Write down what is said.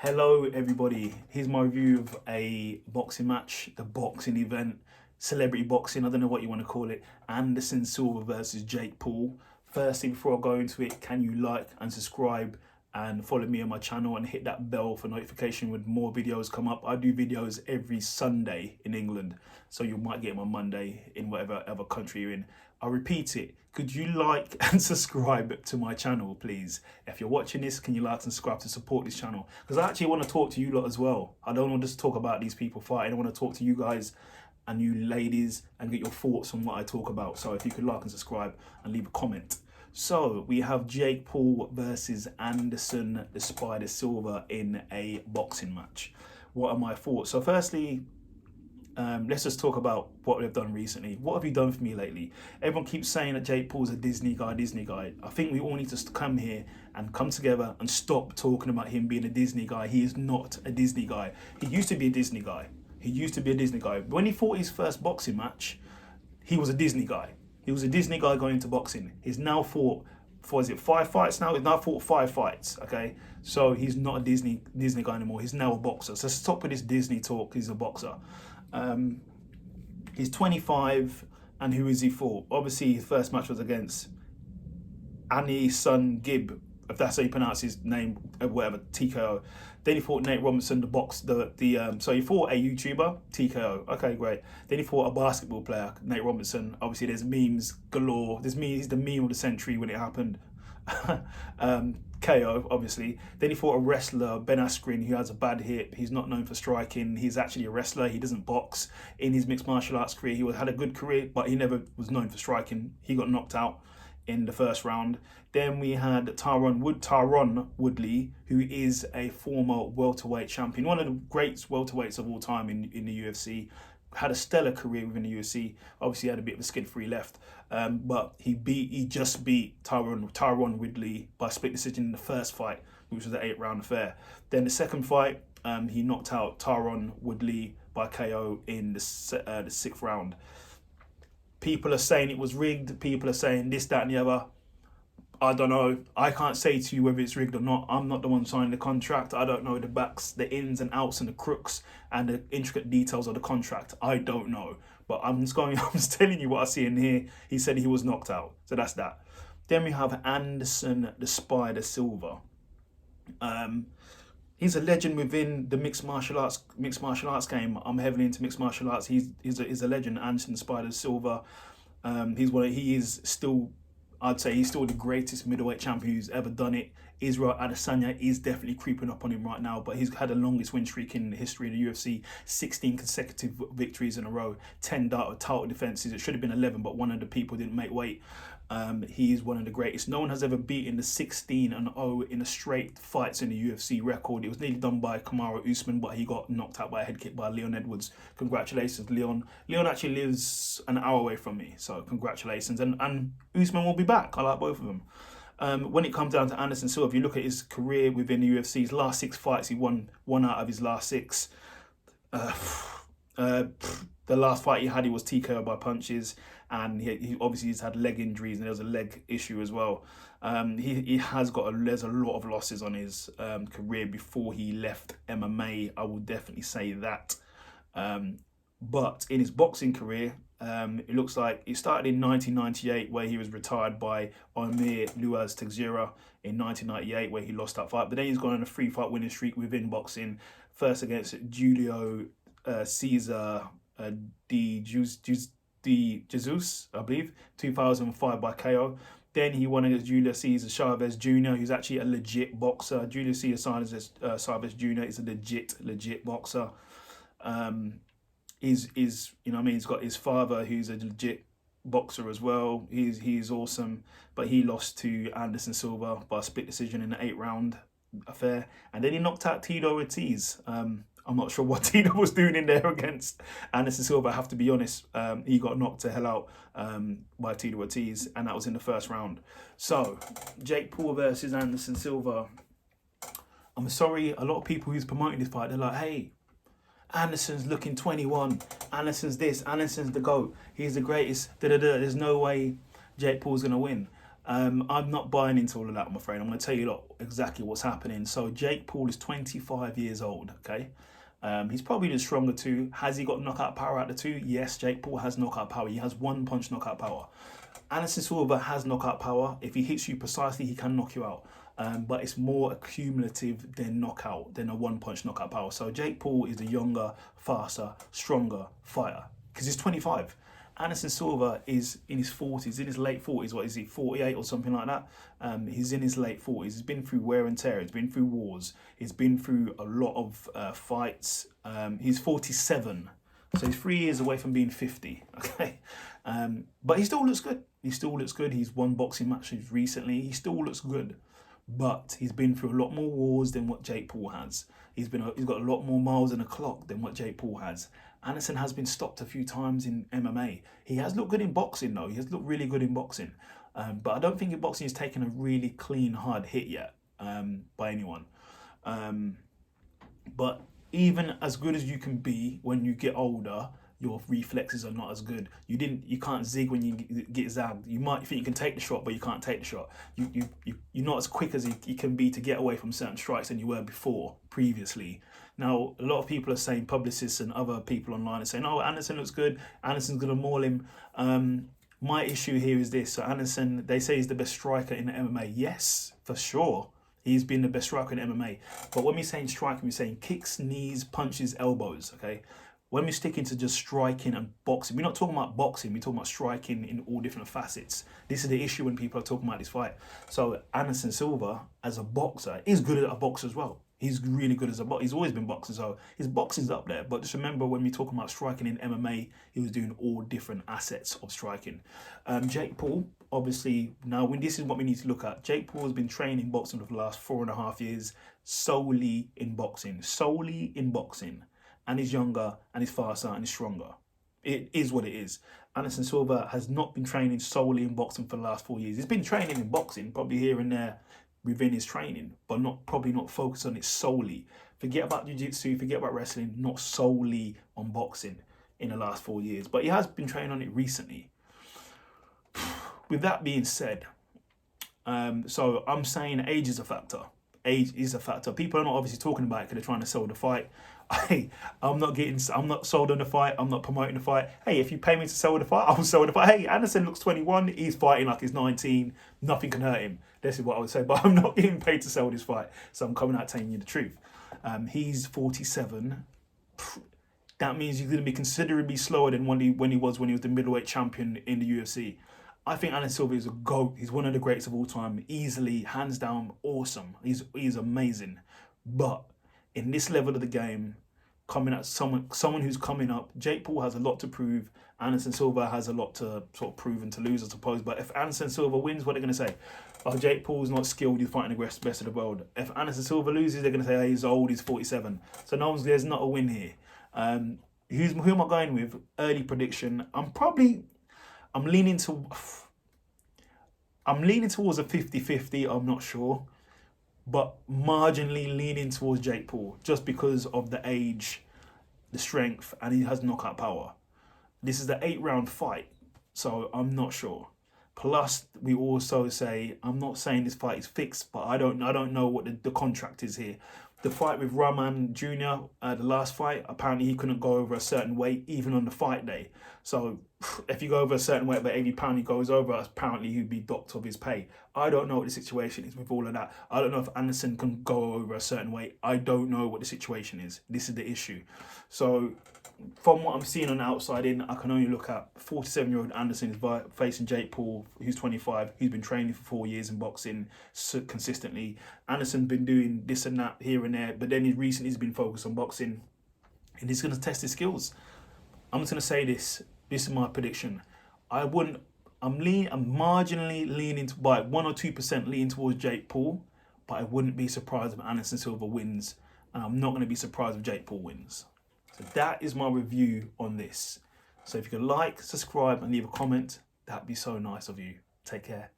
Hello everybody, here's my review of a boxing match, the boxing event, celebrity boxing, I don't know what you want to call it, Anderson Silva versus Jake Paul. Firstly, before I go into it, can you like and subscribe and follow me on my channel and hit that bell for notification when more videos come up. I do videos every Sunday in England, so you might get them on Monday in whatever other country you're in. I repeat it, could you like and subscribe to my channel, please? If you're watching this, can you like and subscribe to support this channel? Because I actually want to talk to you lot as well. I don't want to just talk about these people fighting. I want to talk to you guys and you ladies and get your thoughts on what I talk about. So if you could like and subscribe and leave a comment. So we have Jake Paul versus Anderson the Spider Silva in a boxing match. What are my thoughts? So firstly, let's just talk about what they've done recently. What have you done for me lately? Everyone keeps saying that Jake Paul's a Disney guy, Disney guy. I think we all need to come here and come together and stop talking about him being a Disney guy. He is not a Disney guy. He used to be a Disney guy. He used to be a Disney guy. When he fought his first boxing match, he was a Disney guy. He was a Disney guy going into boxing. He's now fought, is it 5 fights now? He's now fought 5 fights, okay? So he's not a Disney guy anymore. He's now a boxer. So stop with this Disney talk. He's a boxer. He's 25, and who is he for? Obviously, his first match was against Annie Sun Gibb, if that's how you pronounce his name, whatever, TKO. Then he fought Nate Robinson, so he fought a YouTuber, TKO. Okay, great. Then he fought a basketball player, Nate Robinson. Obviously, there's memes galore. He's the meme of the century when it happened. KO, obviously. Then he fought a wrestler, Ben Askren, who has a bad hip. He's not known for striking. He's actually a wrestler. He doesn't box. In his mixed martial arts career, he had a good career, but he never was known for striking. He got knocked out in the first round. Then we had Tyron Woodley, who is a former welterweight champion, one of the great welterweights of all time in the UFC. Had a stellar career within the UFC. Obviously had a bit of a skid before he left, but he just beat Tyron Woodley by split decision in the first fight, which was an 8-round affair. Then the second fight, he knocked out Tyron Woodley by KO in the 6th round. People are saying it was rigged. People are saying this, that, and the other. I don't know. I can't say to you whether it's rigged or not. I'm not the one signing the contract. I don't know the backs, the ins and outs and the crooks and the intricate details of the contract. I don't know. But I'm just telling you what I see in here. He said he was knocked out. So that's that. Then we have Anderson the Spider Silva. He's a legend within the mixed martial arts game. I'm heavily into mixed martial arts. He's a legend, Anderson the Spider Silva. He is still, I'd say he's still the greatest middleweight champion who's ever done it. Israel Adesanya is definitely creeping up on him right now, but he's had the longest win streak in the history of the UFC, 16 consecutive victories in a row, 10 title defenses. It should have been 11, but one of the people didn't make weight. He is one of the greatest. No one has ever beaten the 16-0 in a straight fights in the UFC record. It was nearly done by Kamaru Usman, but he got knocked out by a head kick by Leon Edwards. Congratulations, Leon. Leon actually lives an hour away from me, so congratulations. And Usman will be back. I like both of them. When it comes down to Anderson Silva, if you look at his career within the UFC, his last 6 fights, he won 1 out of his last 6. The last fight he had, he was TKO by punches, and he obviously he's had leg injuries, and there was a leg issue as well. He has there's a lot of losses on his career before he left MMA. I will definitely say that. But in his boxing career, it looks like it started in 1998, where he was retired by Omir Luaz Teixeira in 1998, where he lost that fight. But then he's gone on a 3-fight winning streak within boxing. First against Julio Cesar de Jesus, I believe, 2005 by KO. Then he won against Julio Cesar Chavez Jr., who's actually a legit boxer. Julio Cesar Chavez Jr. is a legit boxer. He's you know what I mean, he's got his father who's a legit boxer as well. He's awesome, but he lost to Anderson Silva by a split decision in an 8-round affair, and then he knocked out Tito Ortiz. I'm not sure what Tito was doing in there against Anderson Silva, I have to be honest. He got knocked the hell out by Tito Ortiz, and that was in the 1st round. So Jake Paul versus Anderson Silva. I'm sorry, a lot of people who's promoting this fight, they're like, hey, Anderson's looking 21. Anderson's this. Anderson's the GOAT. He's the greatest. There's no way Jake Paul's going to win. I'm not buying into all of that, I'm afraid. I'm going to tell you exactly what's happening. So Jake Paul is 25 years old, okay? He's probably the stronger two. Has he got knockout power out of the two? Yes, Jake Paul has knockout power. He has one punch knockout power. Anderson Silva has knockout power. If he hits you precisely, he can knock you out. But it's more accumulative than knockout, than a one punch knockout power. So Jake Paul is a younger, faster, stronger fighter because he's 25. Anderson Silva is in his 40s, in his late 40s. What is he, 48 or something like that? He's in his late 40s. He's been through wear and tear. He's been through wars. He's been through a lot of fights. He's 47. So he's 3 years away from being 50, okay? But he still looks good. He still looks good. He's won boxing matches recently. He still looks good. But he's been through a lot more wars than what Jake Paul has. He's got a lot more miles in the clock than what Jake Paul has. Anderson has been stopped a few times in MMA. He has looked good in boxing, though. He has looked really good in boxing. But I don't think in boxing he's taken a really clean, hard hit yet by anyone. But even as good as you can be when you get older, your reflexes are not as good. You can't zig when you get zagged. You might think you can take the shot, but you can't take the shot. You're not as quick as you can be to get away from certain strikes than you were previously. Now, a lot of people are saying, publicists and other people online are saying, oh, Anderson looks good. Anderson's going to maul him. My issue here is this. So Anderson, they say he's the best striker in the MMA. Yes, for sure. He's been the best striker in MMA. But when we're saying striking, we're saying kicks, knees, punches, elbows, okay? When we're sticking to just striking and boxing, we're not talking about boxing, we're talking about striking in all different facets. This is the issue when people are talking about this fight. So Anderson Silva, as a boxer, is good at a box as well. He's really good as a boxer. He's always been boxing, so his boxing's up there. But just remember, when we're talking about striking in MMA, he was doing all different assets of striking. Jake Paul, obviously, now when this is what we need to look at. Jake Paul has been training boxing for the last 4.5 years, solely in boxing. And he's younger, and he's faster, and he's stronger. It is what it is. Anderson Silva has not been training solely in boxing for the last 4 years. He's been training in boxing, probably here and there within his training, but probably not focused on it solely. Forget about jiu-jitsu, forget about wrestling, not solely on boxing in the last 4 years. But he has been training on it recently. With that being said, so I'm saying age is a factor. Age is a factor. People are not obviously talking about it because they're trying to sell the fight. I'm not sold on the fight. I'm not promoting the fight. Hey, if you pay me to sell the fight, I'll sell the fight. Hey, Anderson looks 21. He's fighting like he's 19. Nothing can hurt him. This is what I would say. But I'm not getting paid to sell this fight. So I'm coming out telling you the truth. He's 47. That means he's going to be considerably slower than when he was the middleweight champion in the UFC. I think Anderson Silva is a GOAT. He's one of the greats of all time. Easily, hands down, awesome. He's amazing. But in this level of the game, coming at someone who's coming up, Jake Paul has a lot to prove. Anderson Silva has a lot to sort of prove and to lose, I suppose. But if Anderson Silva wins, what are they going to say? Oh, Jake Paul's not skilled. He's fighting the best of the world. If Anderson Silva loses, they're going to say, hey, he's old. He's 47. So there's not a win here. Who am I going with? Early prediction. I'm leaning towards a 50-50, I'm not sure. But marginally leaning towards Jake Paul, just because of the age, the strength, and he has knockout power. This is the 8-round fight, so I'm not sure. Plus, we also say, I'm not saying this fight is fixed, but I don't know what the contract is here. The fight with Rahman Jr., the last fight, apparently he couldn't go over a certain weight, even on the fight day. So if you go over a certain weight, but every pound he goes over, apparently he'd be docked of his pay. I don't know what the situation is with all of that. I don't know if Anderson can go over a certain weight. I don't know what the situation is. This is the issue. So from what I'm seeing on the outside in, I can only look at 47-year-old Anderson is facing Jake Paul, who's 25, who's been training for 4 years in boxing consistently. Anderson's been doing this and that here and there, but then recently he's been focused on boxing, and he's going to test his skills. I'm just going to say this. This is my prediction. I'm marginally leaning by 1 or 2% leaning towards Jake Paul, but I wouldn't be surprised if Anderson Silva wins, and I'm not going to be surprised if Jake Paul wins. So that is my review on this. So if you can like, subscribe, and leave a comment, that'd be so nice of you. Take care.